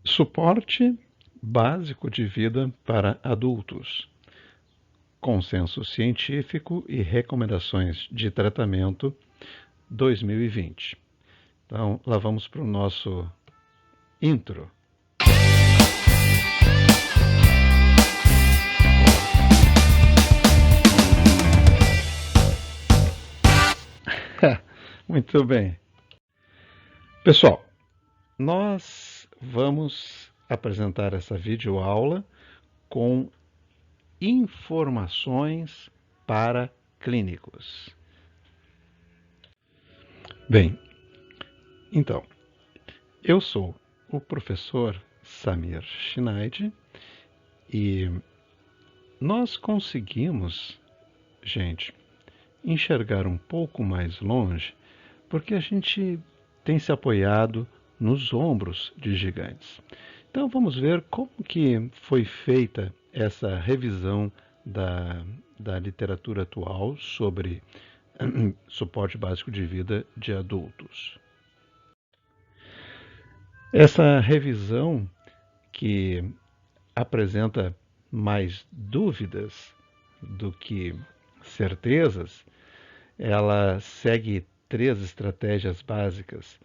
Suporte básico de vida para adultos. Consenso científico e recomendações de tratamento 2020. Então, lá vamos para o nosso intro. Muito bem. Pessoal, nós vamos apresentar essa videoaula com informações para clínicos. Bem, então, eu sou o professor Samir Schneid e nós conseguimos, gente, enxergar um pouco mais longe porque a gente tem se apoiado nos ombros de gigantes. Então vamos ver como que foi feita essa revisão da literatura atual sobre suporte básico de vida de adultos. Essa revisão que apresenta mais dúvidas do que certezas, ela segue 3 estratégias básicas: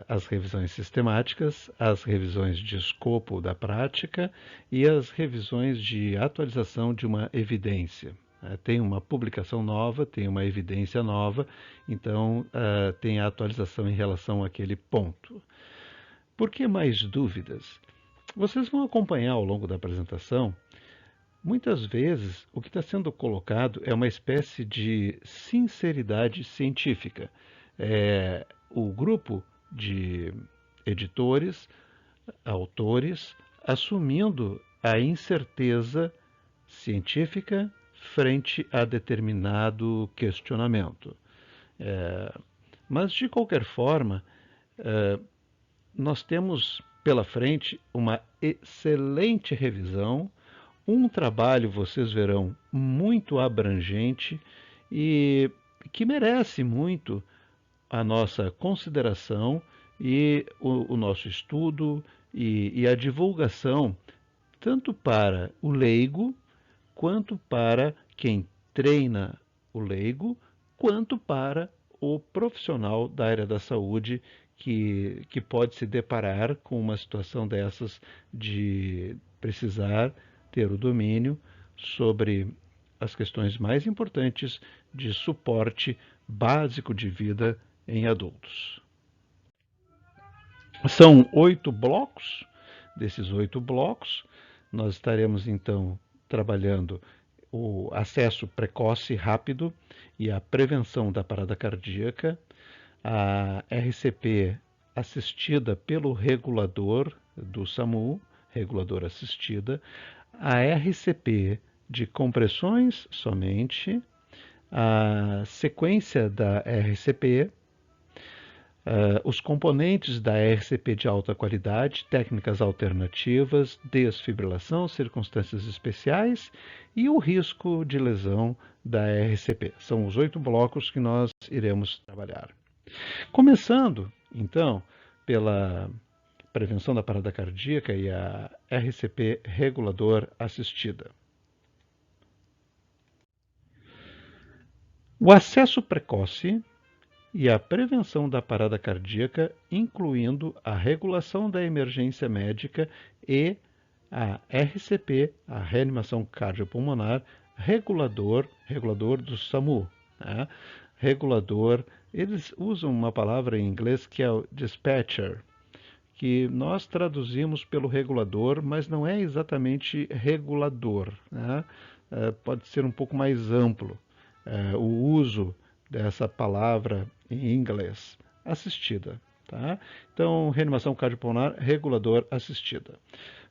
as revisões sistemáticas, as revisões de escopo da prática e as revisões de atualização de uma evidência. Tem uma publicação nova, tem uma evidência nova, então tem a atualização em relação àquele ponto. Por que mais dúvidas? Vocês vão acompanhar ao longo da apresentação. Muitas vezes, o que está sendo colocado é uma espécie de sinceridade científica. O grupo de editores, autores, assumindo a incerteza científica frente a determinado questionamento. Mas, de qualquer forma, nós temos pela frente uma excelente revisão, um trabalho, vocês verão, muito abrangente e que merece muito a nossa consideração e o nosso estudo e a divulgação, tanto para o leigo, quanto para quem treina o leigo, quanto para o profissional da área da saúde que pode se deparar com uma situação dessas de precisar ter o domínio sobre as questões mais importantes de suporte básico de vida em adultos. São 8 blocos. Desses 8 blocos, nós estaremos então trabalhando o acesso precoce rápido e a prevenção da parada cardíaca, a RCP assistida pelo regulador do SAMU, regulador assistida, a RCP de compressões somente, a sequência da RCP, os componentes da RCP de alta qualidade, técnicas alternativas, desfibrilação, circunstâncias especiais e o risco de lesão da RCP. São os 8 blocos que nós iremos trabalhar. Começando, então, pela prevenção da parada cardíaca e a RCP regulador assistida. O acesso precoce e a prevenção da parada cardíaca, incluindo a regulação da emergência médica e a RCP, a reanimação cardiopulmonar, regulador do SAMU. Né? Regulador, eles usam uma palavra em inglês que é o dispatcher, que nós traduzimos pelo regulador, mas não é exatamente regulador. Né? Pode ser um pouco mais amplo o uso dessa palavra em inglês, assistida. Tá? Então, reanimação cardiopulmonar, regulador assistida.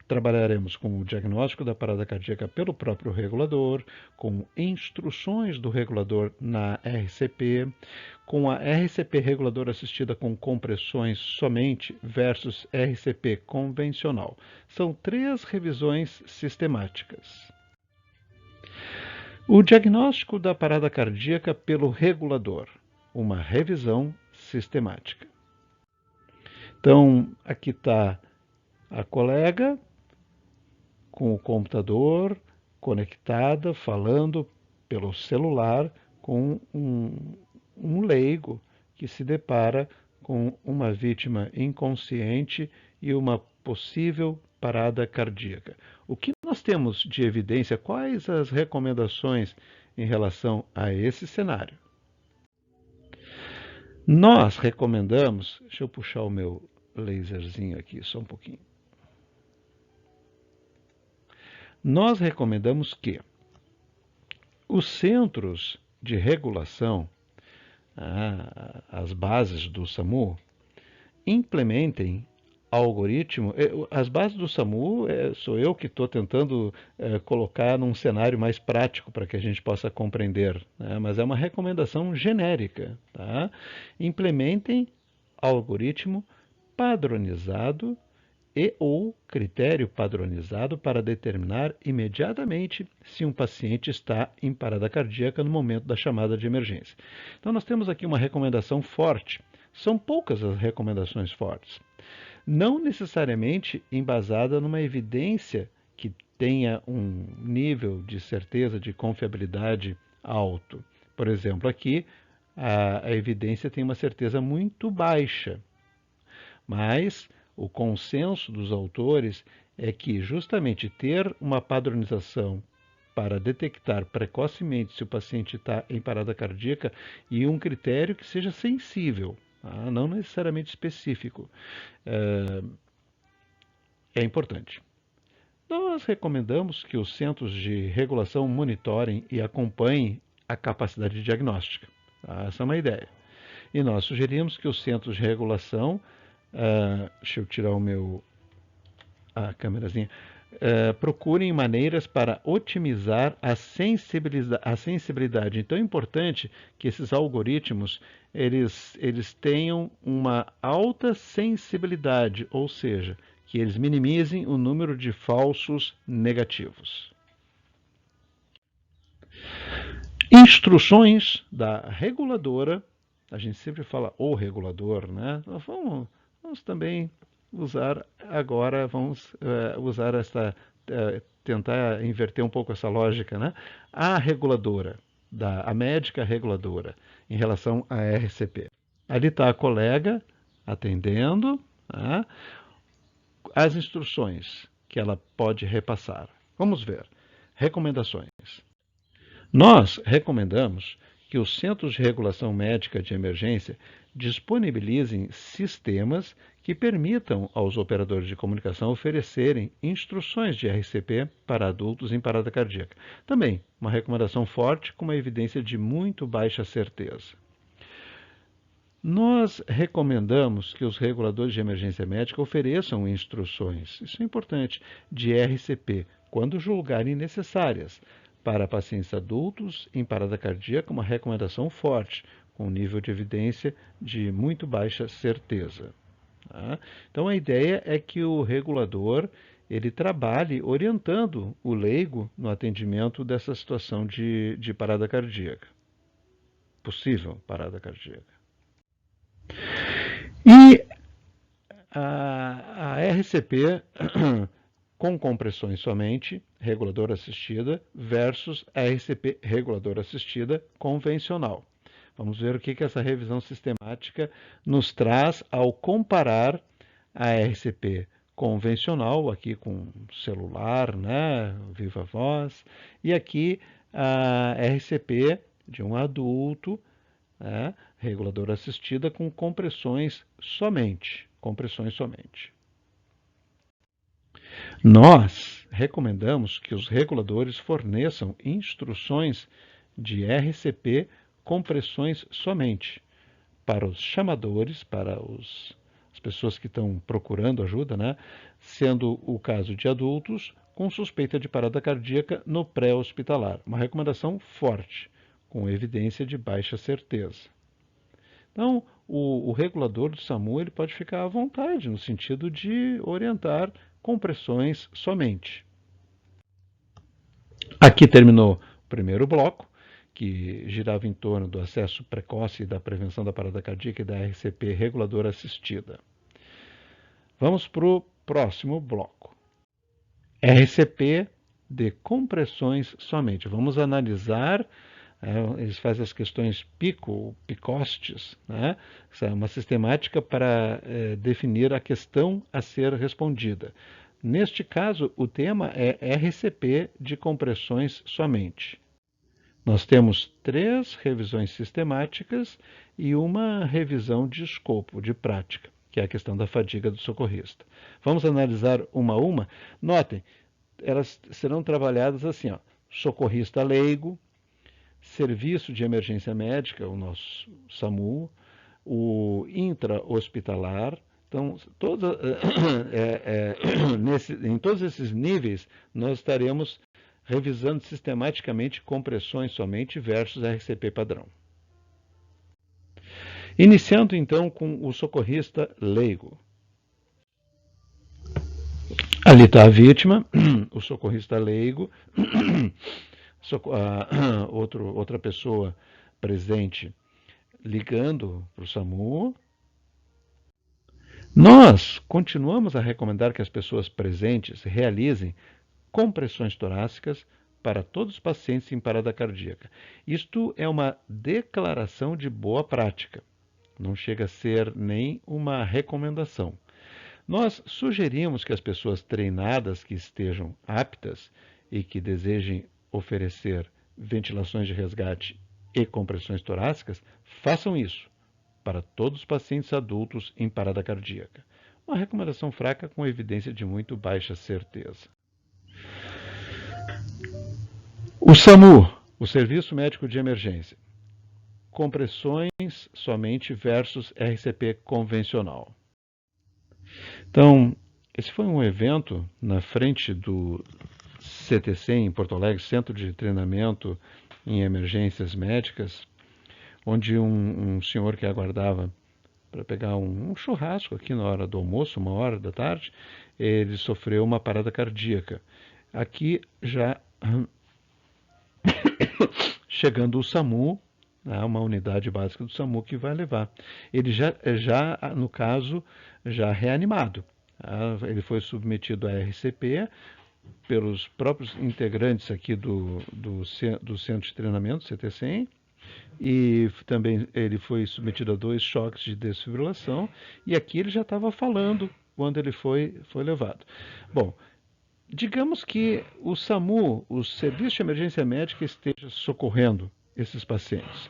Trabalharemos com o diagnóstico da parada cardíaca pelo próprio regulador, com instruções do regulador na RCP, com a RCP regulador assistida com compressões somente versus RCP convencional. São 3 revisões sistemáticas. O diagnóstico da parada cardíaca pelo regulador, uma revisão sistemática. Então, aqui está A colega com o computador conectada, falando pelo celular com um leigo que se depara com uma vítima inconsciente e uma possível parada cardíaca. O que nós temos de evidência? Quais as recomendações em relação a esse cenário? Nós recomendamos, deixa eu puxar o meu laserzinho aqui só um pouquinho. Nós recomendamos que os centros de regulação, as bases do SAMU, implementem algoritmo. As bases do SAMU sou eu que estou tentando colocar num cenário mais prático para que a gente possa compreender, né? Mas é uma recomendação genérica. Tá? Implementem algoritmo padronizado e ou critério padronizado para determinar imediatamente se um paciente está em parada cardíaca no momento da chamada de emergência. Então nós temos aqui uma recomendação forte. São poucas as recomendações fortes. Não necessariamente embasada numa evidência que tenha um nível de certeza, de confiabilidade alto. Por exemplo, aqui a evidência tem uma certeza muito baixa, mas o consenso dos autores é que justamente ter uma padronização para detectar precocemente se o paciente está em parada cardíaca e um critério que seja sensível, tá? Não necessariamente específico, é importante. Nós recomendamos que os centros de regulação monitorem e acompanhem a capacidade diagnóstica. Tá? Essa é uma ideia. E nós sugerimos que os centros de regulação, deixa eu tirar a câmerazinha, procurem maneiras para otimizar a sensibilidade. Então é importante que esses algoritmos eles tenham uma alta sensibilidade, ou seja, que eles minimizem o número de falsos negativos. Instruções da reguladora, a gente sempre fala o regulador, né? Vamos também usar agora, usar tentar inverter um pouco essa lógica, né? A reguladora, a médica reguladora, em relação à RCP. Ali está a colega atendendo, né? As instruções que ela pode repassar. Vamos ver. Recomendações. Nós recomendamos que os centros de regulação médica de emergência disponibilizem sistemas que permitam aos operadores de comunicação oferecerem instruções de RCP para adultos em parada cardíaca. Também uma recomendação forte com uma evidência de muito baixa certeza. Nós recomendamos que os reguladores de emergência médica ofereçam instruções, isso é importante, de RCP, quando julgarem necessárias, para pacientes adultos em parada cardíaca, uma recomendação forte, com nível de evidência de muito baixa certeza. Tá? Então a ideia é que o regulador ele trabalhe orientando o leigo no atendimento dessa situação de parada cardíaca, possível parada cardíaca. E a RCP com compressões somente, reguladora assistida, versus a RCP reguladora assistida convencional. Vamos ver o que essa revisão sistemática nos traz ao comparar a RCP convencional, aqui com celular, né, viva voz, e aqui a RCP de um adulto, né, reguladora assistida com compressões somente. Nós recomendamos que os reguladores forneçam instruções de RCP compressões somente para os chamadores, para as pessoas que estão procurando ajuda, né? Sendo o caso de adultos com suspeita de parada cardíaca no pré-hospitalar. Uma recomendação forte, com evidência de baixa certeza. Então, o regulador do SAMU ele pode ficar à vontade no sentido de orientar compressões somente. Aqui terminou o primeiro bloco, que girava em torno do acesso precoce e da prevenção da parada cardíaca e da RCP reguladora assistida. Vamos para o próximo bloco. RCP de compressões somente. Vamos analisar, eles fazem as questões picostes, né? Essa é uma sistemática para definir a questão a ser respondida. Neste caso, o tema é RCP de compressões somente. Nós temos 3 revisões sistemáticas e uma revisão de escopo, de prática, que é a questão da fadiga do socorrista. Vamos analisar uma a uma? Notem, elas serão trabalhadas assim, ó, socorrista leigo, serviço de emergência médica, o nosso SAMU, o intra-hospitalar. Então, em todos esses níveis, nós estaremos revisando sistematicamente compressões somente versus RCP padrão. Iniciando então com o socorrista leigo. Ali está a vítima, o socorrista leigo, outra pessoa presente ligando para o SAMU. Nós continuamos a recomendar que as pessoas presentes realizem compressões torácicas para todos os pacientes em parada cardíaca. Isto é uma declaração de boa prática, não chega a ser nem uma recomendação. Nós sugerimos que as pessoas treinadas que estejam aptas e que desejem oferecer ventilações de resgate e compressões torácicas façam isso para todos os pacientes adultos em parada cardíaca. Uma recomendação fraca com evidência de muito baixa certeza. O SAMU, o Serviço Médico de Emergência. Compressões somente versus RCP convencional. Então, esse foi um evento na frente do CTC em Porto Alegre, Centro de Treinamento em Emergências Médicas, onde um senhor que aguardava para pegar um churrasco aqui na hora do almoço, 1h da tarde, ele sofreu uma parada cardíaca. Aqui já chegando o SAMU, uma unidade básica do SAMU que vai levar. Ele já no caso, já reanimado. Ele foi submetido a RCP pelos próprios integrantes aqui do Centro de Treinamento, CTCEM, e também ele foi submetido a 2 choques de desfibrilação, e aqui ele já estava falando quando ele foi levado. Bom, digamos que o SAMU, o Serviço de Emergência Médica, esteja socorrendo esses pacientes.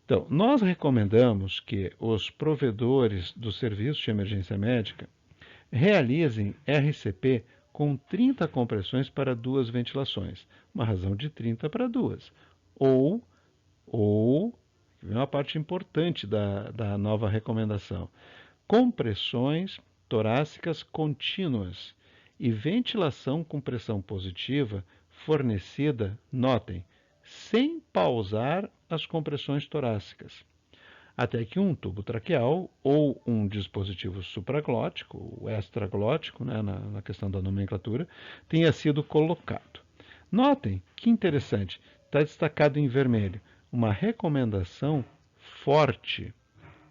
Então, nós recomendamos que os provedores do Serviço de Emergência Médica realizem RCP com 30 compressões para 2 ventilações, uma razão de 30 para 2. Ou vem uma parte importante da nova recomendação, compressões torácicas contínuas e ventilação com pressão positiva fornecida, notem, sem pausar as compressões torácicas, até que um tubo traqueal ou um dispositivo supraglótico, ou extraglótico, né, na questão da nomenclatura, tenha sido colocado. Notem que interessante, está destacado em vermelho, uma recomendação forte,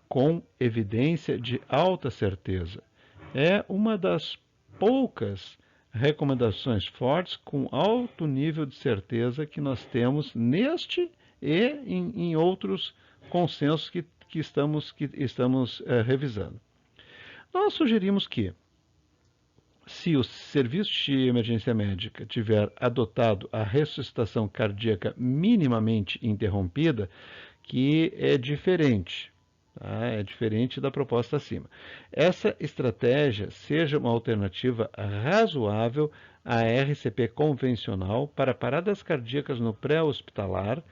com evidência de alta certeza. É uma das poucas recomendações fortes com alto nível de certeza que nós temos neste e em outros consensos que estamos revisando. Nós sugerimos que, se o serviço de emergência médica tiver adotado a ressuscitação cardíaca minimamente interrompida, que é diferente. É diferente da proposta acima. Essa estratégia seja uma alternativa razoável à RCP convencional para paradas cardíacas no pré-hospitalar,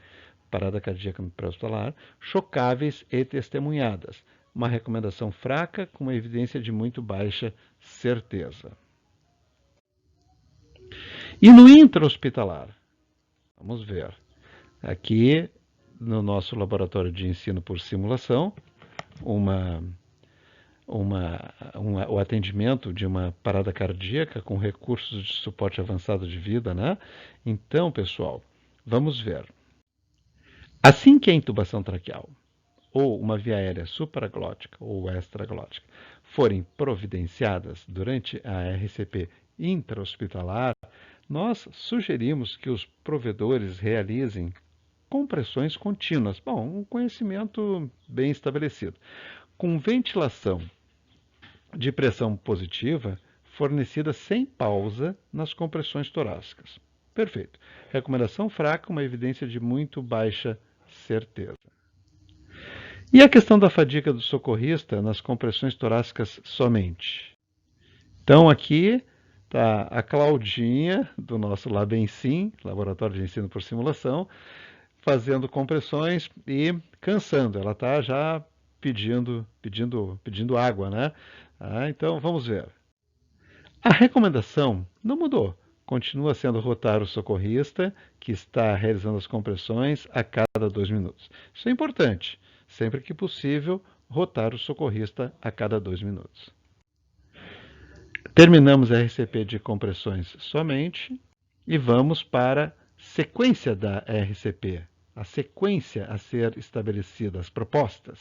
chocáveis e testemunhadas. Uma recomendação fraca com uma evidência de muito baixa certeza. E no intra-hospitalar? Vamos ver. Aqui, no nosso laboratório de ensino por simulação, o atendimento de uma parada cardíaca com recursos de suporte avançado de vida, né? Então, pessoal, vamos ver. Assim que a intubação traqueal ou uma via aérea supraglótica ou extraglótica forem providenciadas durante a RCP intra-hospitalar, nós sugerimos que os provedores realizem compressões contínuas. Bom, um conhecimento bem estabelecido. Com ventilação de pressão positiva fornecida sem pausa nas compressões torácicas. Perfeito. Recomendação fraca, uma evidência de muito baixa certeza. E a questão da fadiga do socorrista nas compressões torácicas somente? Então aqui está a Claudinha, do nosso LabEnSim, Laboratório de Ensino por Simulação, fazendo compressões e cansando. Ela está já pedindo água, né? Então vamos ver. A recomendação não mudou. Continua sendo rotar o socorrista que está realizando as compressões a cada 2 minutos. Isso é importante. Sempre que possível, rotar o socorrista a cada 2 minutos. Terminamos a RCP de compressões somente e vamos para a sequência da RCP, a sequência a ser estabelecida, as propostas.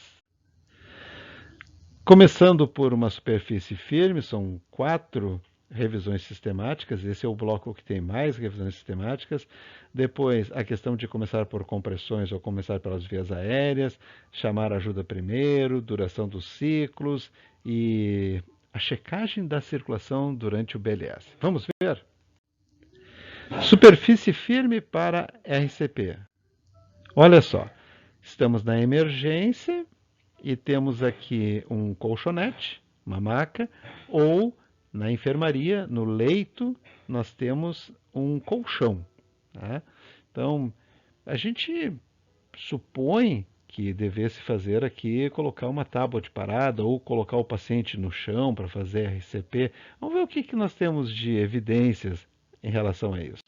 Começando por uma superfície firme, são 4 revisões sistemáticas, esse é o bloco que tem mais revisões sistemáticas. Depois, a questão de começar por compressões ou começar pelas vias aéreas, chamar ajuda primeiro, duração dos ciclos e a checagem da circulação durante o BLS. Vamos ver? Superfície firme para RCP. Olha só, estamos na emergência e temos aqui um colchonete, uma maca, ou na enfermaria, no leito, nós temos um colchão. Tá? Então, a gente supõe que devesse fazer aqui, colocar uma tábua de parada ou colocar o paciente no chão para fazer RCP. Vamos ver o que nós temos de evidências em relação a isso.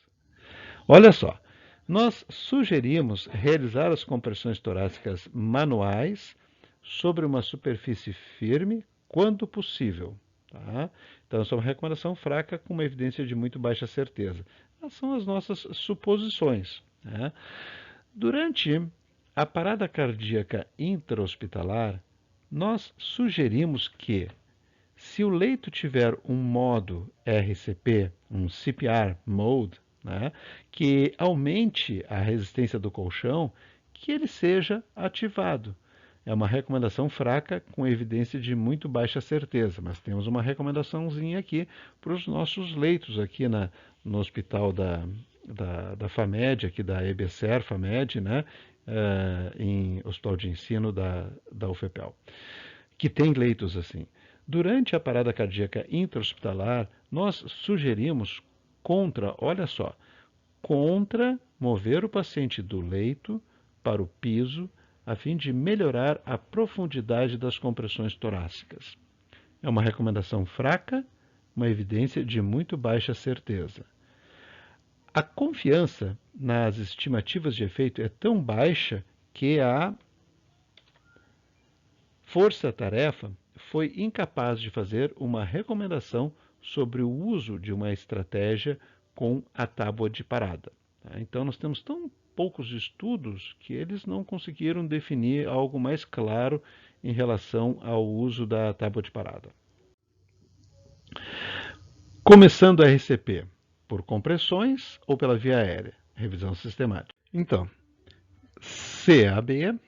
Olha só, nós sugerimos realizar as compressões torácicas manuais sobre uma superfície firme, quando possível. Tá? Então, essa é uma recomendação fraca com uma evidência de muito baixa certeza. Essas são as nossas suposições. Né? Durante a parada cardíaca intra-hospitalar, nós sugerimos que, se o leito tiver um modo RCP, um CPR mode, né, que aumente a resistência do colchão, que ele seja ativado. É uma recomendação fraca com evidência de muito baixa certeza, mas temos uma recomendaçãozinha aqui para os nossos leitos aqui no hospital da FAMED, aqui da EBSER FAMED, né, em hospital de ensino da UFPEL, que tem leitos assim. Durante a parada cardíaca intra-hospitalar, nós sugerimos olha só, contra mover o paciente do leito para o piso, a fim de melhorar a profundidade das compressões torácicas. É uma recomendação fraca, uma evidência de muito baixa certeza. A confiança nas estimativas de efeito é tão baixa que a força-tarefa foi incapaz de fazer uma recomendação sobre o uso de uma estratégia com a tábua de parada. Então, nós temos tão poucos estudos que eles não conseguiram definir algo mais claro em relação ao uso da tábua de parada. Começando a RCP, por compressões ou pela via aérea? Revisão sistemática. Então, CAB,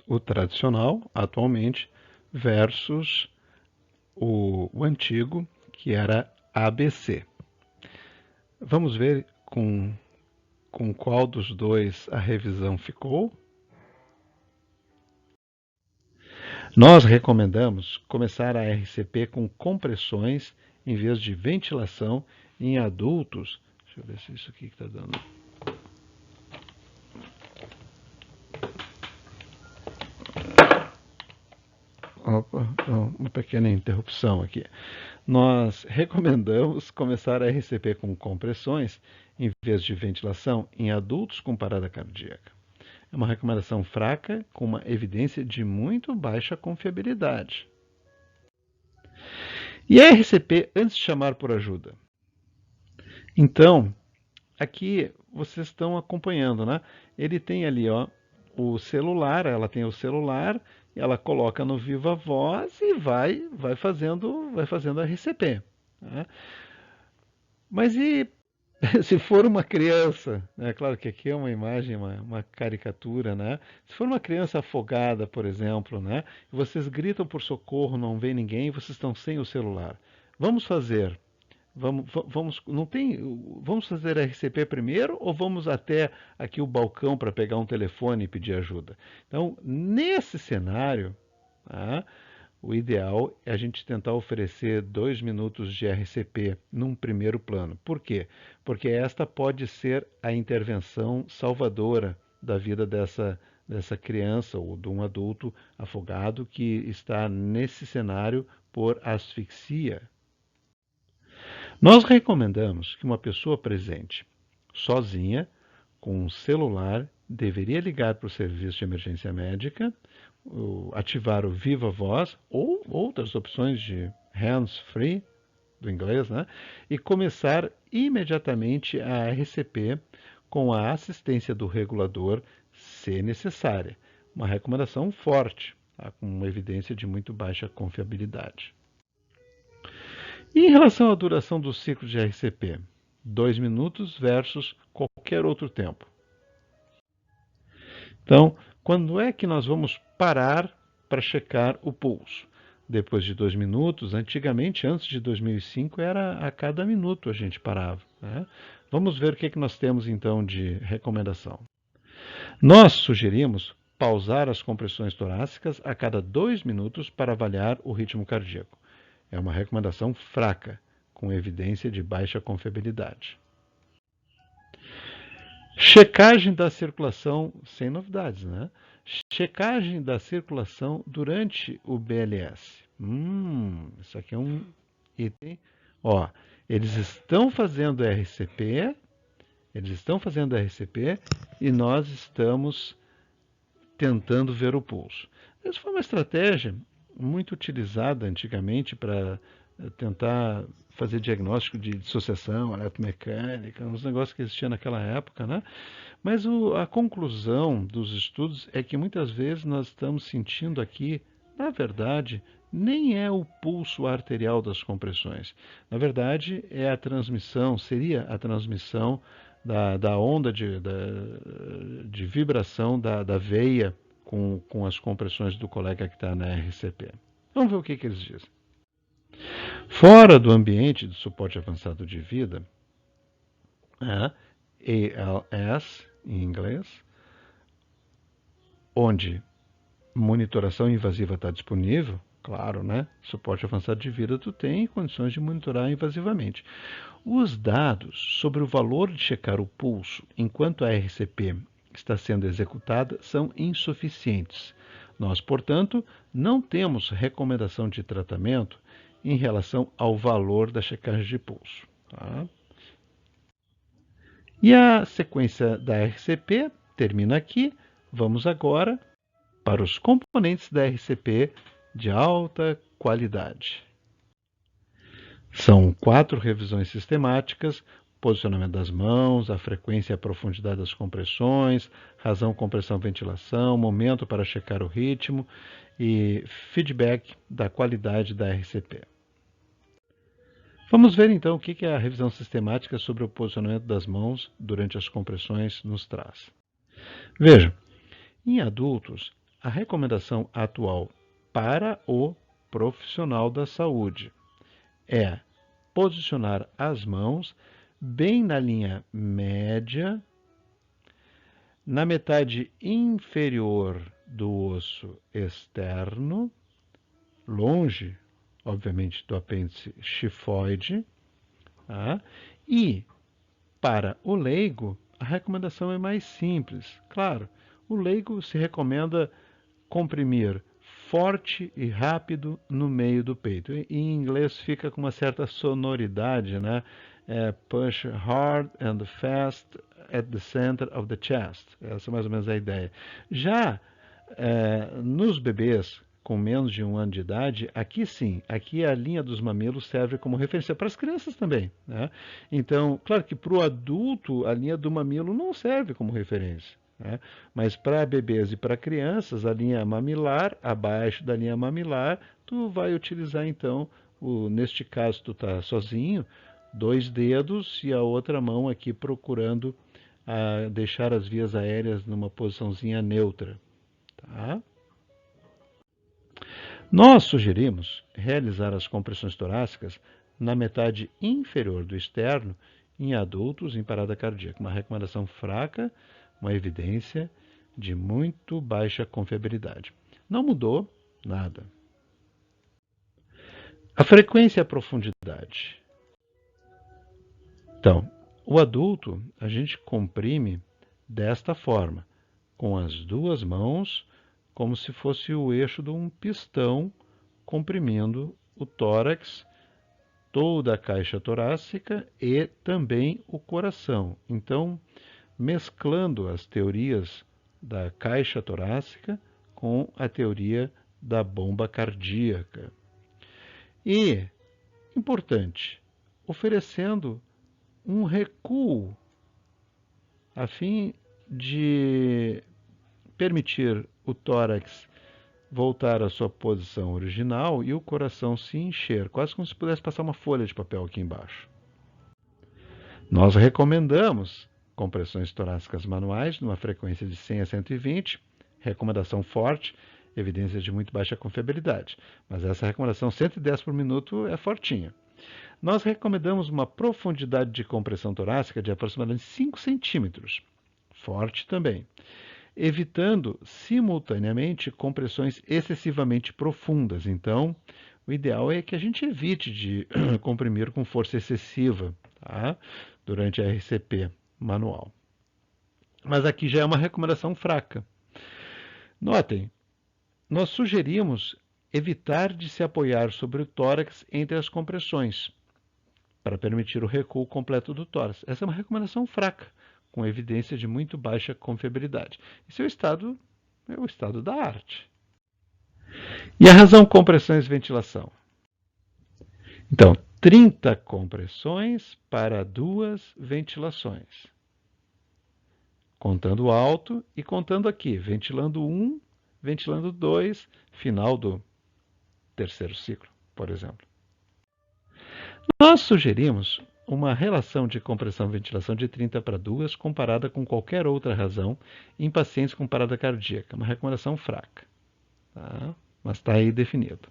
o tradicional, atualmente, versus o antigo, que era ABC. Vamos ver com qual dos dois a revisão ficou. Nós recomendamos começar a RCP com compressões em vez de ventilação em adultos. Deixa eu ver se isso aqui está dando. Opa, uma pequena interrupção aqui. Nós recomendamos começar a RCP com compressões em vez de ventilação em adultos com parada cardíaca. É uma recomendação fraca com uma evidência de muito baixa confiabilidade. E a RCP antes de chamar por ajuda? Então, aqui vocês estão acompanhando, né? Ele tem ali, ó, o celular, ela tem o celular, ela coloca no Viva Voz e vai fazendo a RCP. Né? Mas e se for uma criança, né? Claro que aqui é uma imagem, uma caricatura, né? Se for uma criança afogada, por exemplo, né? E vocês gritam por socorro, não vê ninguém, vocês estão sem o celular. Vamos fazer, não tem, vamos fazer RCP primeiro ou vamos até aqui o balcão para pegar um telefone e pedir ajuda? Então, nesse cenário, tá? O ideal é a gente tentar oferecer 2 minutos de RCP num primeiro plano. Por quê? Porque esta pode ser a intervenção salvadora da vida dessa criança ou de um adulto afogado que está nesse cenário por asfixia. Nós recomendamos que uma pessoa presente sozinha, com um celular, deveria ligar para o serviço de emergência médica, ativar o Viva Voz ou outras opções de hands-free, do inglês, né? E começar imediatamente a RCP com a assistência do regulador, se necessária. Uma recomendação forte, tá? Com evidência de muito baixa confiabilidade. E em relação à duração do ciclo de RCP? 2 minutos versus qualquer outro tempo. Então, quando é que nós vamos parar para checar o pulso? Depois de 2 minutos, antigamente, antes de 2005, era a cada minuto a gente parava. Né? Vamos ver o que nós temos então de recomendação. Nós sugerimos pausar as compressões torácicas a cada 2 minutos para avaliar o ritmo cardíaco. É uma recomendação fraca, com evidência de baixa confiabilidade. Checagem da circulação, sem novidades, né? Checagem da circulação durante o BLS. Isso aqui é um item. Ó, eles estão fazendo RCP, e nós estamos tentando ver o pulso. Isso foi uma estratégia muito utilizada antigamente para tentar fazer diagnóstico de dissociação eletromecânica, uns negócios que existiam naquela época, né? Mas a conclusão dos estudos é que muitas vezes nós estamos sentindo aqui, na verdade, nem é o pulso arterial das compressões. Na verdade, é a transmissão, seria a transmissão da onda de vibração da veia com as compressões do colega que está na RCP. Vamos ver o que eles dizem. Fora do ambiente de suporte avançado de vida, ALS em inglês, onde monitoração invasiva está disponível, claro, né? Suporte avançado de vida tu tem condições de monitorar invasivamente. Os dados sobre o valor de checar o pulso enquanto a RCP está sendo executada são insuficientes. Nós, portanto, não temos recomendação de tratamento em relação ao valor da checagem de pulso. Tá? E a sequência da RCP termina aqui. Vamos agora para os componentes da RCP de alta qualidade. São 4 revisões sistemáticas: posicionamento das mãos, a frequência e a profundidade das compressões, razão, compressão, ventilação, momento para checar o ritmo e feedback da qualidade da RCP. Vamos ver então o que a revisão sistemática sobre o posicionamento das mãos durante as compressões nos traz. Veja, em adultos, a recomendação atual para o profissional da saúde é posicionar as mãos bem na linha média, na metade inferior do osso externo, longe, obviamente, do apêndice xifoide, tá? E para o leigo, a recomendação é mais simples. Claro, o leigo se recomenda comprimir forte e rápido no meio do peito. Em inglês fica com uma certa sonoridade, né? Push hard and fast at the center of the chest. Essa é mais ou menos a ideia. Já nos bebês com menos de 1 ano de idade, aqui sim, aqui a linha dos mamilos serve como referência para as crianças também. Né? Então, claro que para o adulto a linha do mamilo não serve como referência. né? Mas para bebês e para crianças, a linha mamilar, abaixo da linha mamilar, tu vai utilizar então, neste caso tu está sozinho, 2 dedos e a outra mão aqui procurando deixar as vias aéreas numa posiçãozinha neutra. Tá? Nós sugerimos realizar as compressões torácicas na metade inferior do externo em adultos em parada cardíaca. Uma recomendação fraca, uma evidência de muito baixa confiabilidade. Não mudou nada. A frequência e a profundidade. Então, o adulto a gente comprime desta forma, com as 2 mãos, como se fosse o eixo de um pistão, comprimindo o tórax, toda a caixa torácica e também o coração. Então, mesclando as teorias da caixa torácica com a teoria da bomba cardíaca. E, importante, oferecendo um recuo a fim de permitir o tórax voltar à sua posição original e o coração se encher, quase como se pudesse passar uma folha de papel aqui embaixo. Nós recomendamos compressões torácicas manuais numa frequência de 100 a 120, recomendação forte, evidências de muito baixa confiabilidade, mas essa recomendação 110 por minuto é fortinha. Nós recomendamos uma profundidade de compressão torácica de aproximadamente 5 centímetros, forte também, evitando simultaneamente compressões excessivamente profundas. Então, o ideal é que a gente evite de comprimir com força excessiva, tá? Durante a RCP manual. Mas aqui já é uma recomendação fraca. Notem, nós sugerimos evitar de se apoiar sobre o tórax entre as compressões, para permitir o recuo completo do tórax. Essa é uma recomendação fraca, com evidência de muito baixa confiabilidade. Esse é o estado da arte. E a razão compressões e ventilação? Então, 30 compressões para 2 ventilações. Contando alto e contando aqui, ventilando 1, ventilando 2, final do 3º ciclo, por exemplo. Nós sugerimos uma relação de compressão-ventilação de 30 para 2 comparada com qualquer outra razão em pacientes com parada cardíaca. Uma recomendação fraca, tá? Mas está aí definido.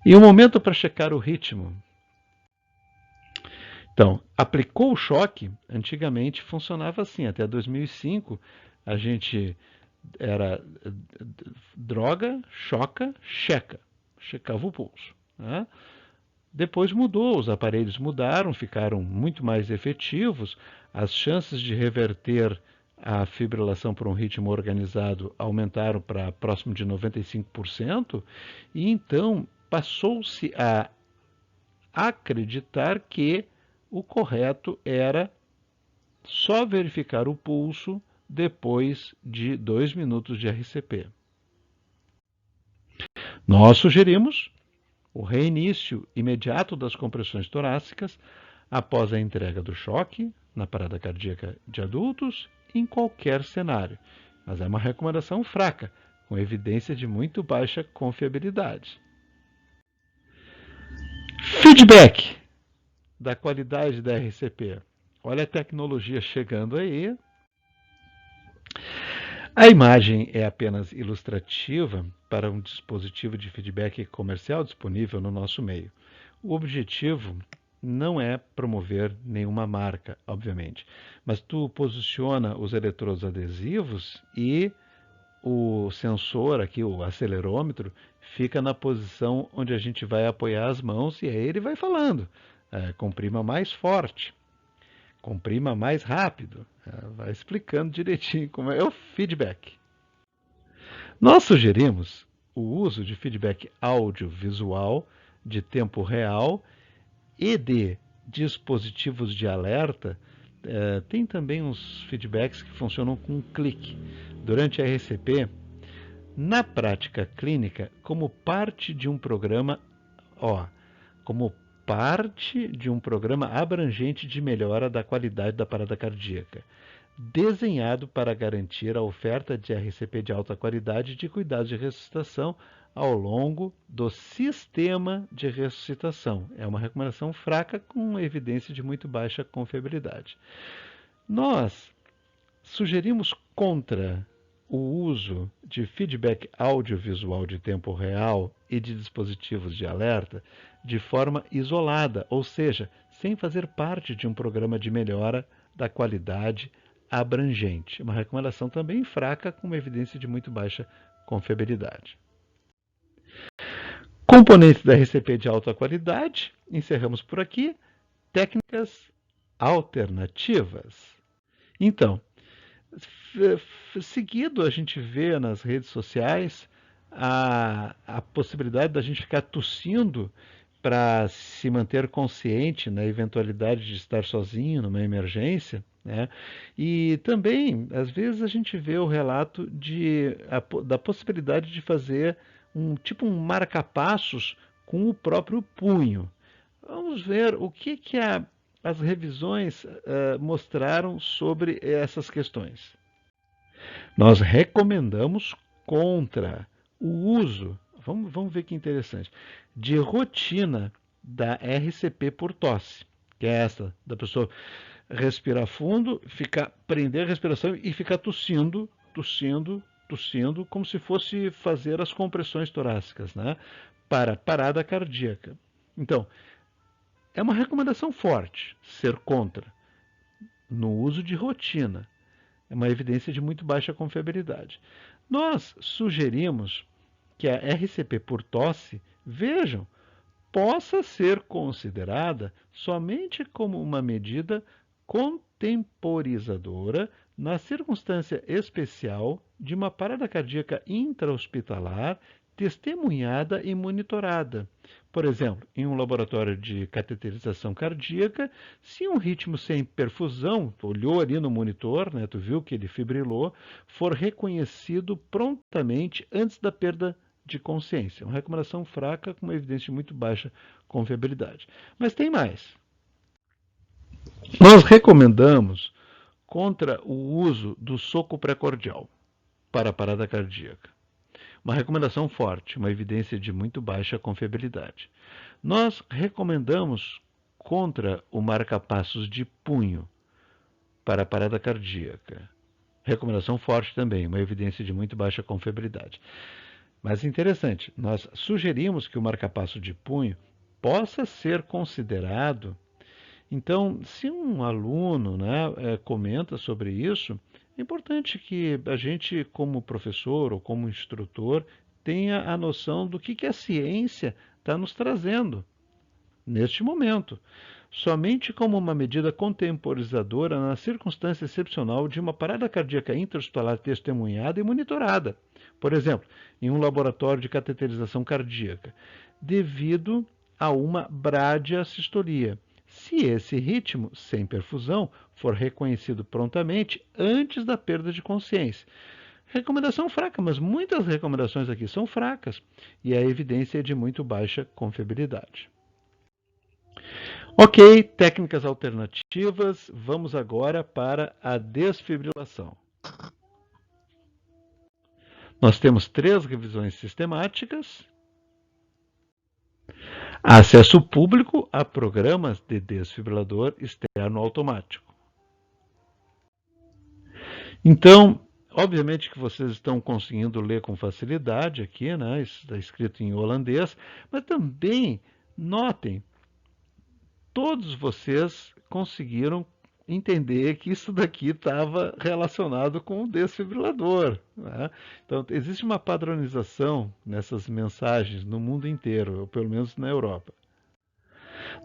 E o momento para checar o ritmo. Então, aplicou o choque, antigamente funcionava assim, até 2005 a gente era droga, choca, checa, checava o pulso, né? Depois mudou, os aparelhos mudaram, ficaram muito mais efetivos, as chances de reverter a fibrilação por um ritmo organizado aumentaram para próximo de 95%, e então passou-se a acreditar que o correto era só verificar o pulso depois de 2 minutos de RCP. Nós sugerimos o reinício imediato das compressões torácicas após a entrega do choque na parada cardíaca de adultos em qualquer cenário, mas é uma recomendação fraca, com evidência de muito baixa confiabilidade. Feedback da qualidade da RCP. Olha a tecnologia chegando aí. A imagem é apenas ilustrativa para um dispositivo de feedback comercial disponível no nosso meio. O objetivo não é promover nenhuma marca, obviamente, mas tu posiciona os eletrodos adesivos e o sensor aqui, o acelerômetro, fica na posição onde a gente vai apoiar as mãos e aí ele vai falando, comprima mais forte, comprima mais rápido, vai explicando direitinho como é o feedback. Nós sugerimos o uso de feedback audiovisual de tempo real e de dispositivos de alerta. Tem também uns feedbacks que funcionam com um clique. Durante a RCP, na prática clínica, como parte de um programa, como parte de um programa abrangente de melhora da qualidade da parada cardíaca. desenhado para garantir a oferta de RCP de alta qualidade de cuidados de ressuscitação ao longo do sistema de ressuscitação. É uma recomendação fraca com evidência de muito baixa confiabilidade. Nós sugerimos contra o uso de feedback audiovisual de tempo real e de dispositivos de alerta de forma isolada, ou seja, sem fazer parte de um programa de melhora da qualidade abrangente. Uma recomendação também fraca, com uma evidência de muito baixa confiabilidade. Componentes da RCP de alta qualidade, encerramos por aqui. Técnicas alternativas. Então, seguido a gente vê nas redes sociais a possibilidade da gente ficar tossindo para se manter consciente na eventualidade de estar sozinho numa emergência, né? E também, às vezes, a gente vê o relato da possibilidade de fazer um marca-passos com o próprio punho. Vamos ver o que as revisões mostraram sobre essas questões. Nós recomendamos contra o uso, vamos ver que interessante, de rotina da RCP por tosse, que é essa, da pessoa respirar fundo, prender a respiração e ficar tossindo, como se fosse fazer as compressões torácicas, né? Para parada cardíaca. Então, é uma recomendação forte ser contra no uso de rotina. É uma evidência de muito baixa confiabilidade. Nós sugerimos que a RCP por tosse, vejam, possa ser considerada somente como uma medida contemporizadora na circunstância especial de uma parada cardíaca intra-hospitalar testemunhada e monitorada. Por exemplo, em um laboratório de cateterização cardíaca, se um ritmo sem perfusão, olhou ali no monitor, né, tu viu que ele fibrilou, for reconhecido prontamente antes da perda de consciência. Uma recomendação fraca com uma evidência de muito baixa confiabilidade. Mas tem mais. Nós recomendamos contra o uso do soco pré-cordial para a parada cardíaca. Uma recomendação forte, uma evidência de muito baixa confiabilidade. Nós recomendamos contra o marca-passos de punho para a parada cardíaca. Recomendação forte também, uma evidência de muito baixa confiabilidade. Mas interessante, nós sugerimos que o marca-passo de punho possa ser considerado. Então, se um aluno, né, comenta sobre isso, é importante que a gente, como professor ou como instrutor, tenha a noção do que a ciência está nos trazendo neste momento. Somente como uma medida contemporizadora na circunstância excepcional de uma parada cardíaca intra-hospitalar testemunhada e monitorada. Por exemplo, em um laboratório de cateterização cardíaca, devido a uma bradiassistolia. Se esse ritmo, sem perfusão, for reconhecido prontamente antes da perda de consciência. Recomendação fraca, mas muitas recomendações aqui são fracas e a evidência é de muito baixa confiabilidade. Ok, técnicas alternativas, vamos agora para a desfibrilação. Nós temos 3 revisões sistemáticas. Acesso público a programas de desfibrilador externo automático. Então, obviamente que vocês estão conseguindo ler com facilidade aqui, né? Isso está escrito em holandês, mas também notem, todos vocês conseguiram entender que isso daqui estava relacionado com o desfibrilador, né? Então, existe uma padronização nessas mensagens no mundo inteiro, ou pelo menos na Europa.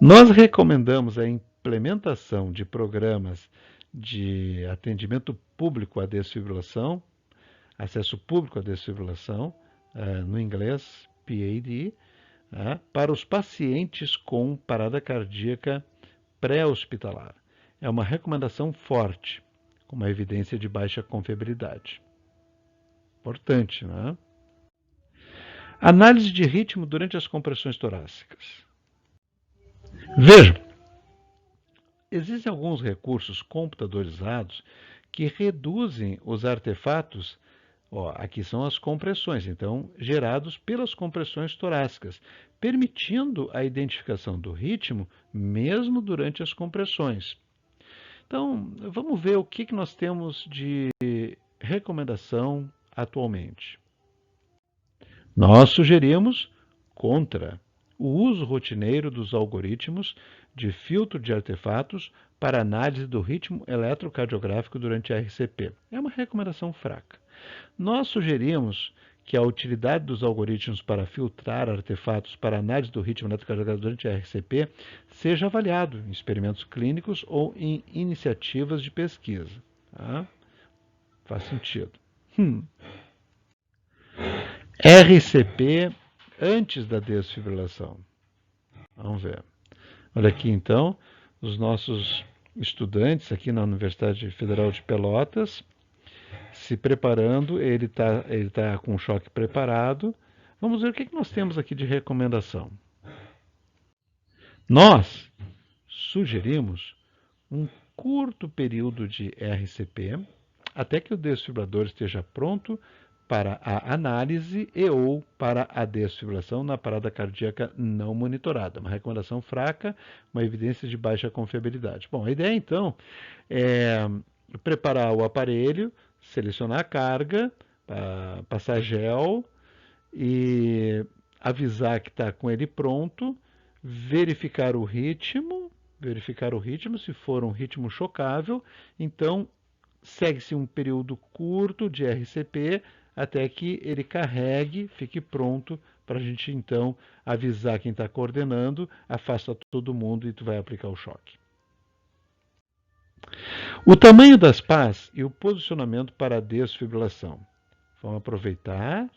Nós recomendamos a implementação de programas de atendimento público à desfibrilação, acesso público à desfibrilação, no inglês PAD, para os pacientes com parada cardíaca pré-hospitalar. É uma recomendação forte, com uma evidência de baixa confiabilidade. Importante, né? Análise de ritmo durante as compressões torácicas. Vejam, existem alguns recursos computadorizados que reduzem os artefatos. Ó, aqui são as compressões, então, gerados pelas compressões torácicas, permitindo a identificação do ritmo mesmo durante as compressões. Então, vamos ver o que nós temos de recomendação atualmente. Nós sugerimos contra o uso rotineiro dos algoritmos de filtro de artefatos para análise do ritmo eletrocardiográfico durante a RCP. É uma recomendação fraca. Nós sugerimos que a utilidade dos algoritmos para filtrar artefatos para análise do ritmo eletrocardiográfico durante a RCP seja avaliado em experimentos clínicos ou em iniciativas de pesquisa. Tá? Faz sentido. RCP antes da desfibrilação. Vamos ver. Olha aqui então, os nossos estudantes aqui na Universidade Federal de Pelotas, se preparando, ele tá com o choque preparado. Vamos ver o que nós temos aqui de recomendação. Nós sugerimos um curto período de RCP até que o desfibrilador esteja pronto para a análise e ou para a desfibrilação na parada cardíaca não monitorada. Uma recomendação fraca, uma evidência de baixa confiabilidade. Bom, a ideia então é preparar o aparelho, selecionar a carga, passar gel e avisar que está com ele pronto, verificar o ritmo, se for um ritmo chocável, então segue-se um período curto de RCP até que ele carregue, fique pronto para a gente então avisar quem está coordenando, afasta todo mundo e tu vai aplicar o choque. O tamanho das pás e o posicionamento para a desfibrilação. Vamos aproveitar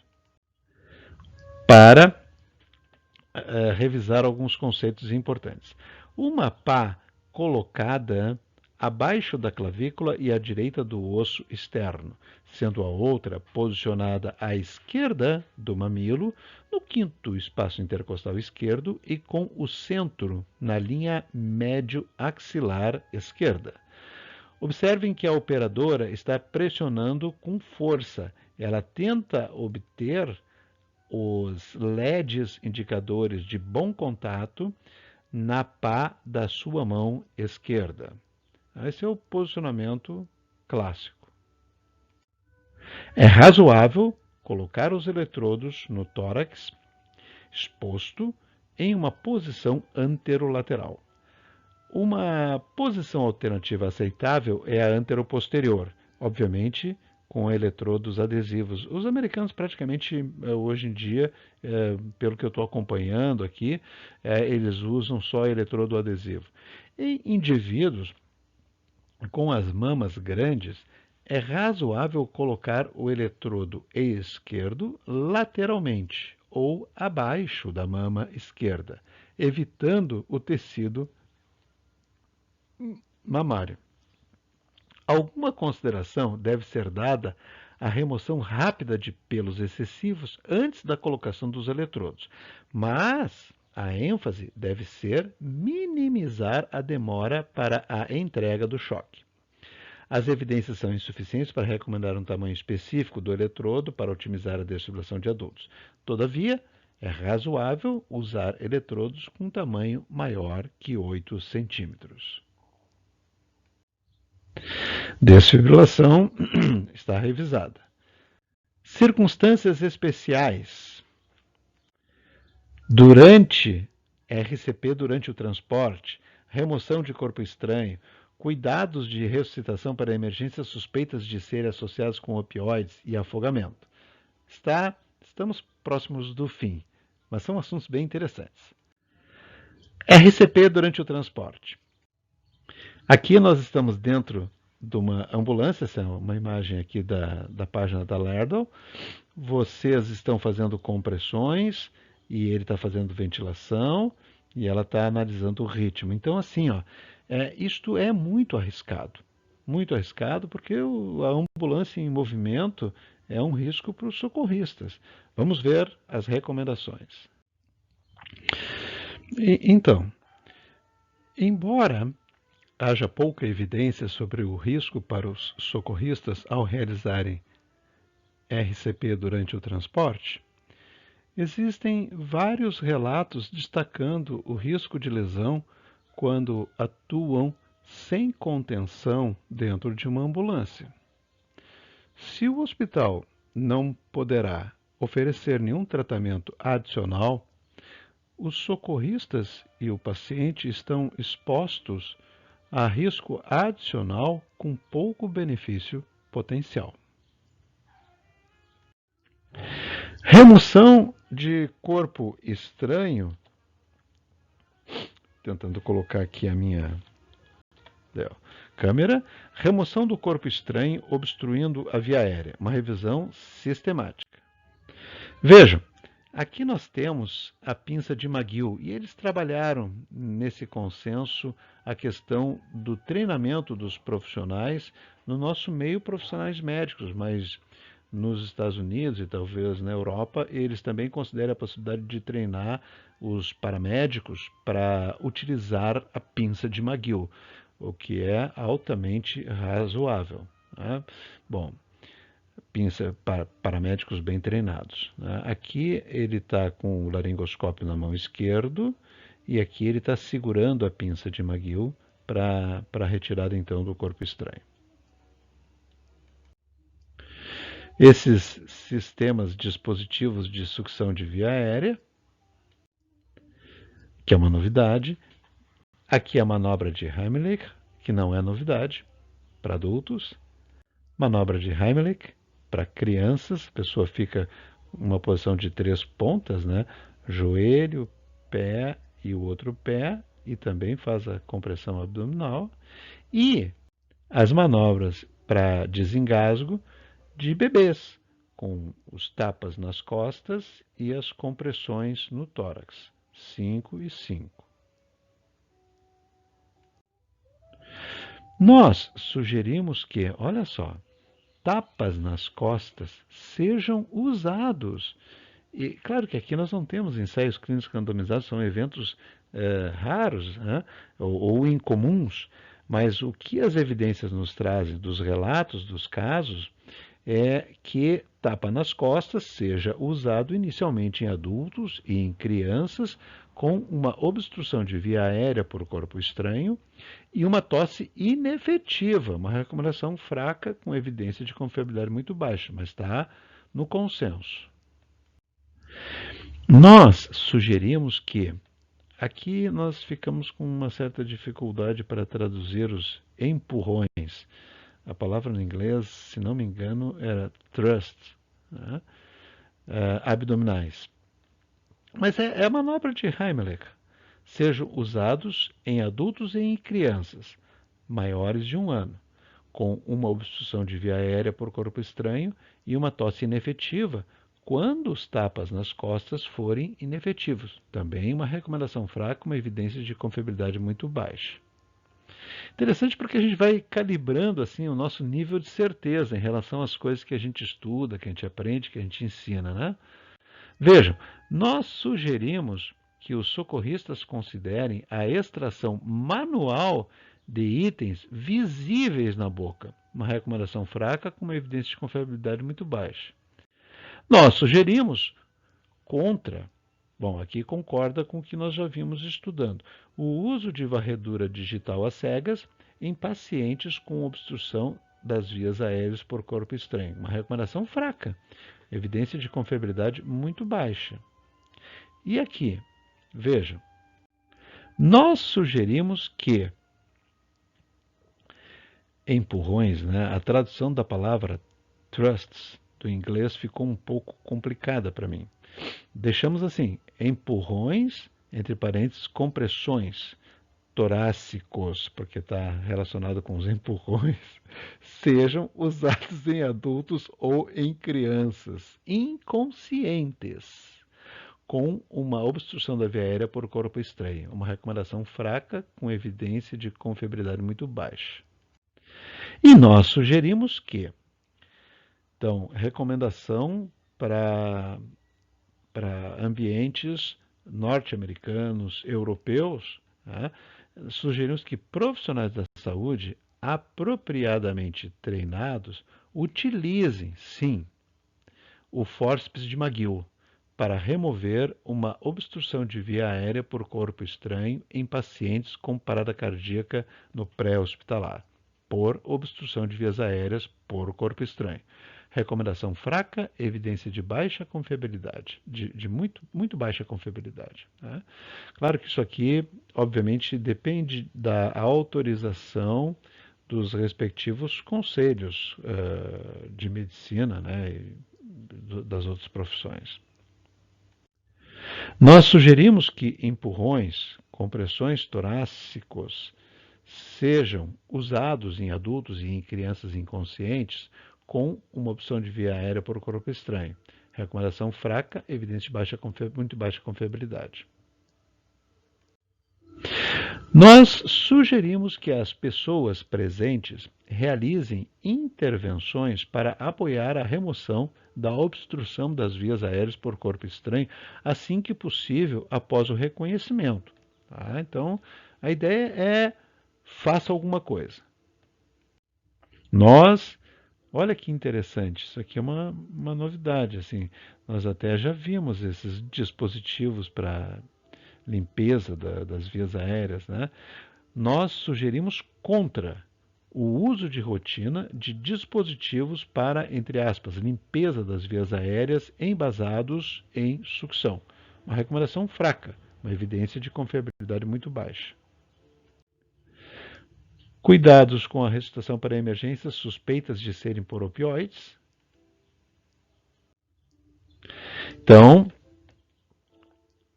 para revisar alguns conceitos importantes. Uma pá colocada abaixo da clavícula e à direita do osso externo, sendo a outra posicionada à esquerda do mamilo, no quinto espaço intercostal esquerdo e com o centro na linha médio-axilar esquerda. Observem que a operadora está pressionando com força. Ela tenta obter os LEDs indicadores de bom contato na pá da sua mão esquerda. Esse é o posicionamento clássico. É razoável colocar os eletrodos no tórax exposto em uma posição anterolateral. Uma posição alternativa aceitável é a anteroposterior, obviamente com eletrodos adesivos. Os americanos praticamente hoje em dia, pelo que eu estou acompanhando aqui, eles usam só eletrodo adesivo. Em indivíduos com as mamas grandes, é razoável colocar o eletrodo esquerdo lateralmente ou abaixo da mama esquerda, evitando o tecido mamário. Alguma consideração deve ser dada à remoção rápida de pelos excessivos antes da colocação dos eletrodos, mas a ênfase deve ser minimizar a demora para a entrega do choque. As evidências são insuficientes para recomendar um tamanho específico do eletrodo para otimizar a desfibrilação de adultos. Todavia, é razoável usar eletrodos com tamanho maior que 8 centímetros. Desfibrilação está revisada. Circunstâncias especiais. Durante RCP, durante o transporte, remoção de corpo estranho, cuidados de ressuscitação para emergências suspeitas de serem associadas com opioides e afogamento. Estamos próximos do fim, mas são assuntos bem interessantes. RCP durante o transporte. Aqui nós estamos dentro de uma ambulância, essa é uma imagem aqui da página da Lardell. Vocês estão fazendo compressões e ele está fazendo ventilação e ela está analisando o ritmo. Então, assim, isto é muito arriscado porque a ambulância em movimento é um risco para os socorristas. Vamos ver as recomendações. Então, embora haja pouca evidência sobre o risco para os socorristas ao realizarem RCP durante o transporte, existem vários relatos destacando o risco de lesão quando atuam sem contenção dentro de uma ambulância. Se o hospital não poderá oferecer nenhum tratamento adicional, os socorristas e o paciente estão expostos a risco adicional com pouco benefício potencial. Remoção de corpo estranho. Tentando colocar aqui a minha câmera. Remoção do corpo estranho obstruindo a via aérea. Uma revisão sistemática. Vejam, aqui nós temos a pinça de McGill e eles trabalharam nesse consenso a questão do treinamento dos profissionais no nosso meio, profissionais médicos, mas nos Estados Unidos e talvez na Europa, eles também consideram a possibilidade de treinar os paramédicos para utilizar a pinça de McGill, o que é altamente razoável, né? Bom, pinça para paramédicos bem treinados, né? Aqui ele está com o laringoscópio na mão esquerda e aqui ele está segurando a pinça de McGill para a retirada então do corpo estranho. Esses sistemas dispositivos de sucção de via aérea, que é uma novidade. Aqui a manobra de Heimlich, que não é novidade para adultos. Manobra de Heimlich para crianças, a pessoa fica em uma posição de 3 pontas, né? Joelho, pé e o outro pé, e também faz a compressão abdominal. E as manobras para desengasgo de bebês, com os tapas nas costas e as compressões no tórax, 5 e 5. Nós sugerimos que, olha só, tapas nas costas sejam usados. E claro que aqui nós não temos ensaios clínicos randomizados, são eventos raros, né, ou incomuns, mas o que as evidências nos trazem dos relatos dos casos é que tapa nas costas seja usado inicialmente em adultos e em crianças com uma obstrução de via aérea por corpo estranho e uma tosse inefetiva, uma recomendação fraca com evidência de confiabilidade muito baixa, mas está no consenso. Nós sugerimos que, aqui nós ficamos com uma certa dificuldade para traduzir os empurrões. A palavra no inglês, se não me engano, era thrust, né? Abdominais. Mas é a manobra de Heimlich. Sejam usados em adultos e em crianças maiores de 1 ano, com uma obstrução de via aérea por corpo estranho e uma tosse inefetiva, quando os tapas nas costas forem inefetivos. Também uma recomendação fraca, uma evidência de confiabilidade muito baixa. Interessante porque a gente vai calibrando assim o nosso nível de certeza em relação às coisas que a gente estuda, que a gente aprende, que a gente ensina, né? Vejam, nós sugerimos que os socorristas considerem a extração manual de itens visíveis na boca, uma recomendação fraca com uma evidência de confiabilidade muito baixa. Nós sugerimos contra, bom, aqui concorda com o que nós já vimos estudando, o uso de varredura digital às cegas em pacientes com obstrução das vias aéreas por corpo estranho, uma recomendação fraca, evidência de confiabilidade muito baixa. E aqui, vejam, nós sugerimos que empurrões, né, a tradução da palavra thrusts do inglês ficou um pouco complicada para mim. Deixamos assim, empurrões, entre parênteses, compressões torácicos, porque está relacionado com os empurrões, sejam usados em adultos ou em crianças inconscientes, com uma obstrução da via aérea por corpo estranho, uma recomendação fraca com evidência de confiabilidade muito baixa. E nós sugerimos que, então, recomendação para ambientes norte-americanos, europeus, né, sugerimos que profissionais da saúde apropriadamente treinados utilizem, sim, o fórceps de McGill para remover uma obstrução de via aérea por corpo estranho em pacientes com parada cardíaca no pré-hospitalar, por obstrução de vias aéreas por corpo estranho. Recomendação fraca, evidência de baixa confiabilidade, de muito baixa confiabilidade. Né? Claro que isso aqui, obviamente, depende da autorização dos respectivos conselhos de medicina, né, e das outras profissões. Nós sugerimos que empurrões, compressões torácicos sejam usados em adultos e em crianças inconscientes com uma opção de via aérea por corpo estranho. Recomendação fraca, evidência de muito baixa confiabilidade. Nós sugerimos que as pessoas presentes realizem intervenções para apoiar a remoção da obstrução das vias aéreas por corpo estranho, assim que possível, após o reconhecimento. Tá? Então, a ideia é faça alguma coisa. Olha que interessante, isso aqui é uma novidade. Assim, nós até já vimos esses dispositivos para limpeza das vias aéreas, né? Nós sugerimos contra o uso de rotina de dispositivos para, entre aspas, limpeza das vias aéreas embasados em sucção. Uma recomendação fraca, uma evidência de confiabilidade muito baixa. Cuidados com a ressuscitação para emergências suspeitas de serem por opioides. Então,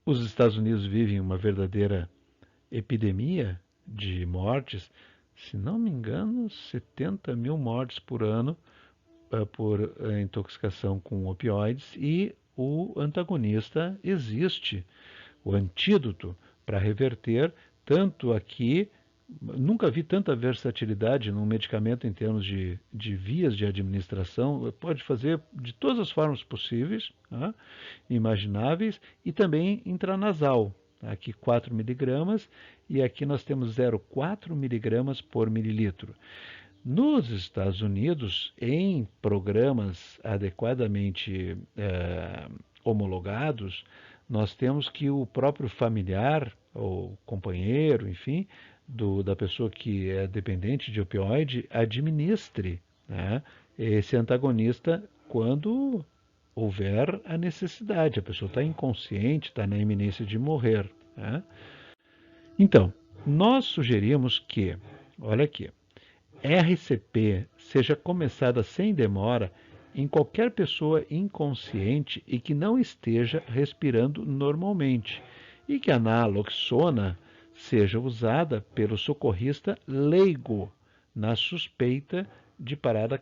os Estados Unidos vivem uma verdadeira epidemia de mortes, se não me engano, 70 mil mortes por ano por intoxicação com opioides, e o antagonista existe, o antídoto para reverter, tanto aqui, nunca vi tanta versatilidade num medicamento em termos de vias de administração, pode fazer de todas as formas possíveis, tá? Imagináveis, e também intranasal, aqui 4 miligramas, e aqui nós temos 0,4 miligramas por mililitro. Nos Estados Unidos, em programas adequadamente homologados, nós temos que o próprio familiar, ou companheiro, enfim, da pessoa que é dependente de opioide, administre, né, esse antagonista quando houver a necessidade. A pessoa está inconsciente, está na iminência de morrer. Né? Então, nós sugerimos que, olha aqui, RCP seja começada sem demora em qualquer pessoa inconsciente e que não esteja respirando normalmente, e que a naloxona seja usada pelo socorrista leigo na suspeita de parada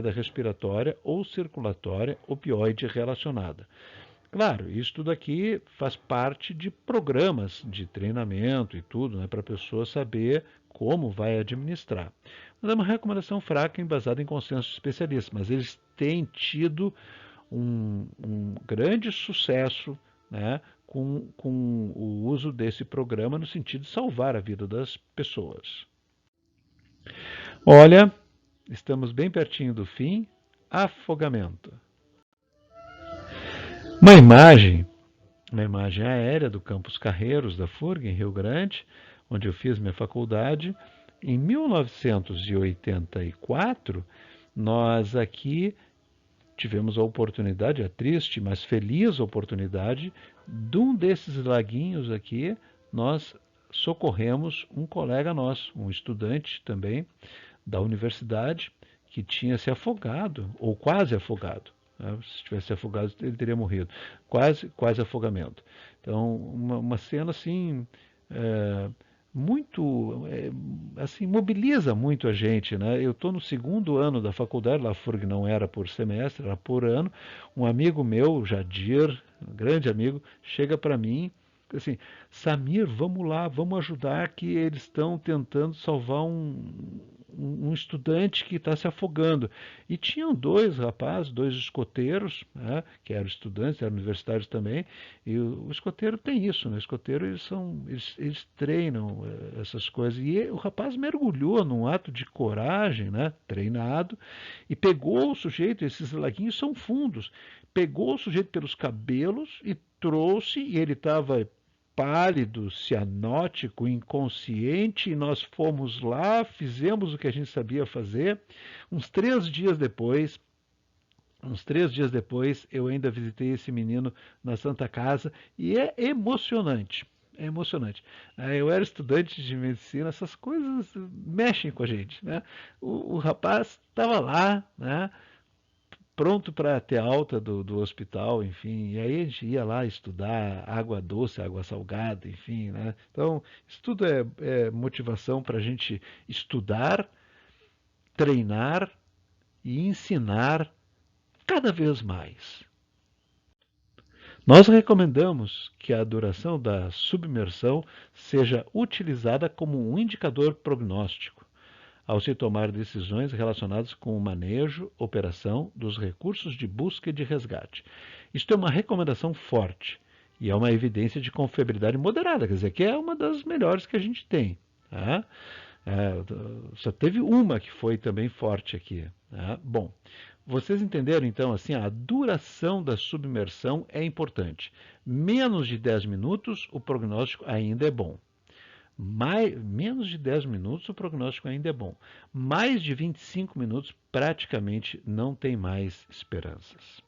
respiratória ou circulatória opioide relacionada. Claro, isso tudo aqui faz parte de programas de treinamento e tudo, né, para a pessoa saber como vai administrar. Mas é uma recomendação fraca embasada em consenso de especialistas, mas eles têm tido um grande sucesso, né, com o uso desse programa no sentido de salvar a vida das pessoas. Olha, estamos bem pertinho do fim. Afogamento. Uma imagem aérea do Campus Carreiros da FURG, em Rio Grande, onde eu fiz minha faculdade. Em 1984, nós aqui tivemos a oportunidade, a triste, mas feliz oportunidade, de um desses laguinhos aqui, nós socorremos um colega nosso, um estudante também da universidade, que tinha se afogado, ou quase afogado. Se tivesse afogado, ele teria morrido. Quase afogamento. Então, uma cena assim, muito, assim, mobiliza muito a gente, né? Eu estou no segundo ano da faculdade, lá FURG não era por semestre, era por ano. Um amigo meu, Jadir, um grande amigo, chega para mim, assim, Samir, vamos lá, vamos ajudar, que eles estão tentando salvar um estudante que está se afogando. E tinham dois rapazes, dois escoteiros, né, que eram estudantes, eram universitários também, e o escoteiro tem isso, né? O escoteiro eles treinam essas coisas. E o rapaz mergulhou num ato de coragem, né, treinado, e pegou o sujeito, esses laguinhos são fundos, pegou o sujeito pelos cabelos e trouxe, e ele estava pálido, cianótico, inconsciente, e nós fomos lá, fizemos o que a gente sabia fazer. Uns 3 dias depois, uns 3 dias depois, eu ainda visitei esse menino na Santa Casa e é emocionante. É emocionante. Eu era estudante de medicina, essas coisas mexem com a gente, né? O rapaz estava lá, né? Pronto para ter alta do hospital, enfim, e aí a gente ia lá estudar água doce, água salgada, enfim, né? Então, isso tudo é motivação para a gente estudar, treinar e ensinar cada vez mais. Nós recomendamos que a duração da submersão seja utilizada como um indicador prognóstico ao se tomar decisões relacionadas com o manejo, operação dos recursos de busca e de resgate. Isto é uma recomendação forte e é uma evidência de confiabilidade moderada, quer dizer, que é uma das melhores que a gente tem. Tá? Só teve uma que foi também forte aqui. Tá? Bom, vocês entenderam então assim, a duração da submersão é importante. Menos de 10 minutos, o prognóstico ainda é bom. Menos de 10 minutos, o prognóstico ainda é bom. Mais de 25 minutos, praticamente não tem mais esperanças.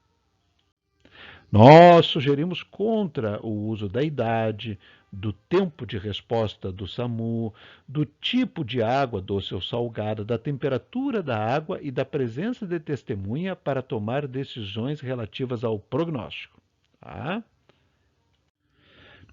Nós sugerimos contra o uso da idade, do tempo de resposta do SAMU, do tipo de água doce ou salgada, da temperatura da água e da presença de testemunha para tomar decisões relativas ao prognóstico. Tá?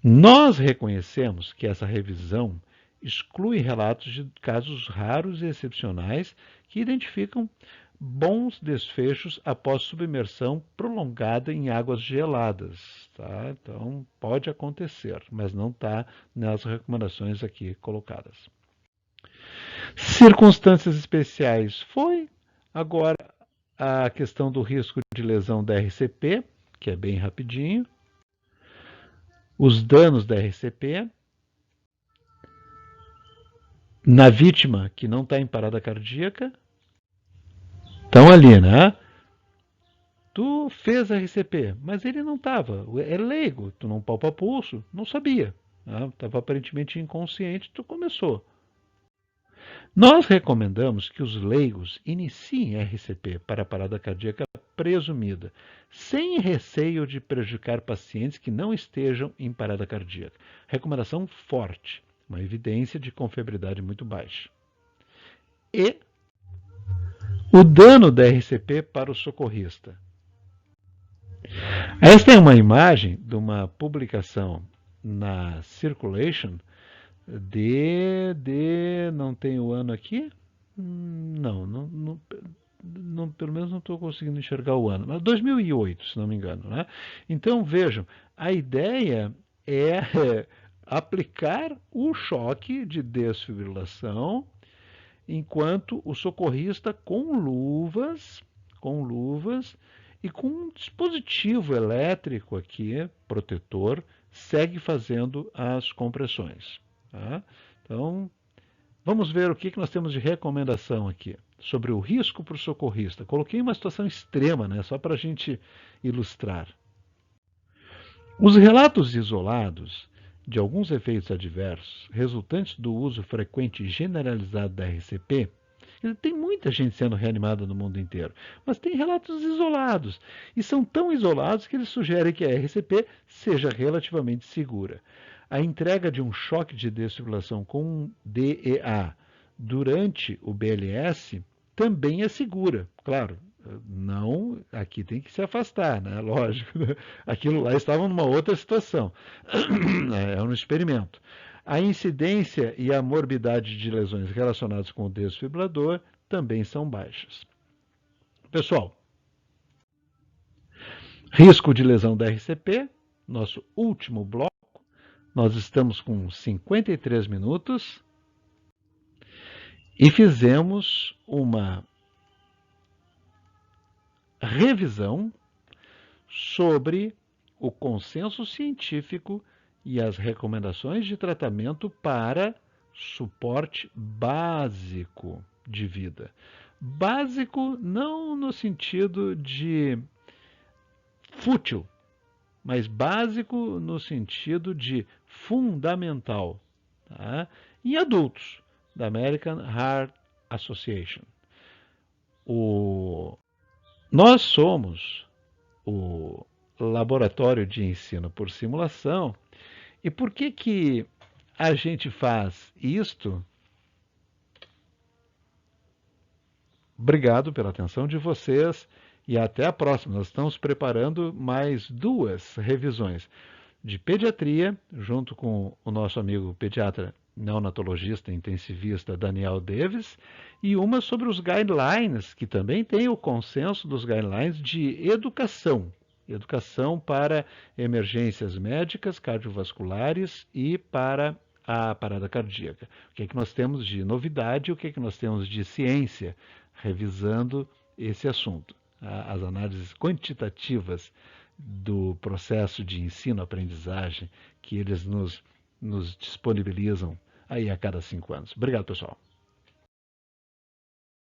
Nós reconhecemos que essa revisão exclui relatos de casos raros e excepcionais que identificam bons desfechos após submersão prolongada em águas geladas. Tá? Então, pode acontecer, mas não está nas recomendações aqui colocadas. Circunstâncias especiais foi agora a questão do risco de lesão da RCP, que é bem rapidinho. Os danos da RCP, na vítima que não está em parada cardíaca, estão ali, né? Tu fez a RCP, mas ele não estava, é leigo, tu não palpa pulso, não sabia, estava aparentemente inconsciente, tu começou. Nós recomendamos que os leigos iniciem RCP para a parada cardíaca presumida, sem receio de prejudicar pacientes que não estejam em parada cardíaca. Recomendação forte, uma evidência de confiabilidade muito baixa. E o dano da RCP para o socorrista. Esta é uma imagem de uma publicação na Circulation não tem o ano aqui? Não, pelo menos não estou conseguindo enxergar o ano, mas 2008, se não me engano. Né? Então, vejam, a ideia é aplicar o choque de desfibrilação enquanto o socorrista com luvas e com um dispositivo elétrico aqui, protetor, segue fazendo as compressões. Tá? Então, vamos ver o que nós temos de recomendação aqui sobre o risco para o socorrista. Coloquei uma situação extrema, né, só para a gente ilustrar. Os relatos isolados de alguns efeitos adversos resultantes do uso frequente e generalizado da RCP, tem muita gente sendo reanimada no mundo inteiro, mas tem relatos isolados, e são tão isolados que eles sugerem que a RCP seja relativamente segura. A entrega de um choque de desfibrilação com um DEA durante o BLS também é segura, claro. Não, aqui tem que se afastar, né? Lógico. Né? Aquilo lá estava numa outra situação. É um experimento. A incidência e a morbidade de lesões relacionadas com o desfibrilador também são baixas. Pessoal, risco de lesão da RCP, nosso último bloco. Nós estamos com 53 minutos. E fizemos uma revisão sobre o consenso científico e as recomendações de tratamento para suporte básico de vida. Básico não no sentido de fútil, mas básico no sentido de fundamental, tá? Em adultos, da American Heart Association. Nós somos o laboratório de ensino por simulação. E por que a gente faz isto? Obrigado pela atenção de vocês e até a próxima. Nós estamos preparando mais 2 revisões de pediatria, junto com o nosso amigo pediatra neonatologista intensivista Daniel Davis, e uma sobre os guidelines, que também tem o consenso dos guidelines de educação. Educação para emergências médicas, cardiovasculares e para a parada cardíaca. O que é que nós temos de novidade, o que é que nós temos de ciência, revisando esse assunto. As análises quantitativas do processo de ensino-aprendizagem que eles nos disponibilizam aí a cada 5 anos. Obrigado, pessoal.